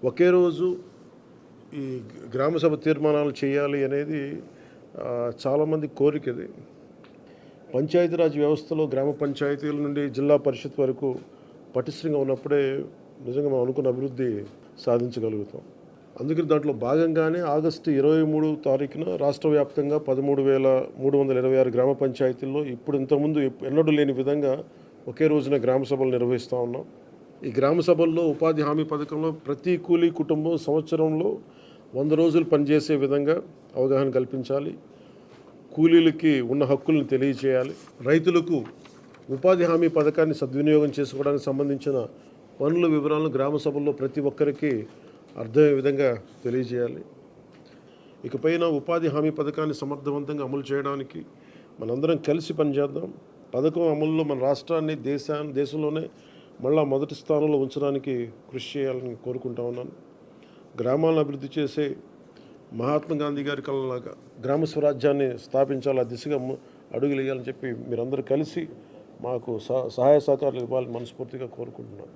ఒకే రోజు ఈ గ్రామ సభ తీర్మానాలు చేయాలి అనేది చాలామంది కోరికది. పంచాయతీరాజ్ వ్యవస్థలో గ్రామ పంచాయతీల నుండి జిల్లా పరిషత్ వరకు పటిష్టంగా ఉన్నప్పుడే నిజంగా మనం అనుకున్న అభివృద్ధి సాధించగలుగుతాం. అందుకని దాంట్లో భాగంగానే ఆగస్టు 23 తారీఖున రాష్ట్ర వ్యాప్తంగా 13,326 గ్రామ పంచాయతీల్లో ఇప్పుడు ఇంతకుముందు ఎన్నడూ లేని విధంగా ఒకే రోజున గ్రామ సభలు నిర్వహిస్తూ ఉన్నాం. ఈ గ్రామ సభల్లో ఉపాధి హామీ పథకంలో ప్రతి కూలీ కుటుంబం సంవత్సరంలో 100 రోజులు పనిచేసే విధంగా అవగాహన కల్పించాలి. కూలీలకి ఉన్న హక్కులను తెలియచేయాలి. రైతులకు ఉపాధి హామీ పథకాన్ని సద్వినియోగం చేసుకోవడానికి సంబంధించిన పనుల వివరాలను గ్రామ సభల్లో ప్రతి ఒక్కరికి అర్థమయ్యే విధంగా తెలియజేయాలి. ఇకపైన ఉపాధి హామీ పథకాన్ని సమర్థవంతంగా అమలు చేయడానికి మనందరం కలిసి పనిచేద్దాం. పథకం అమలులో మన రాష్ట్రాన్ని దేశంలోనే మళ్ళా మొదటి స్థానంలో ఉంచడానికి కృషి చేయాలని కోరుకుంటా ఉన్నాను. గ్రామాలను అభివృద్ధి చేసే మహాత్మా గాంధీ గారి కళలాగా గ్రామ స్వరాజ్యాన్ని స్థాపించాలి, ఆ దిశగా అడుగులు వేయాలని చెప్పి మీరందరూ కలిసి మాకు సహాయ సహకారాలు ఇవ్వాలని మనస్ఫూర్తిగా కోరుకుంటున్నాను.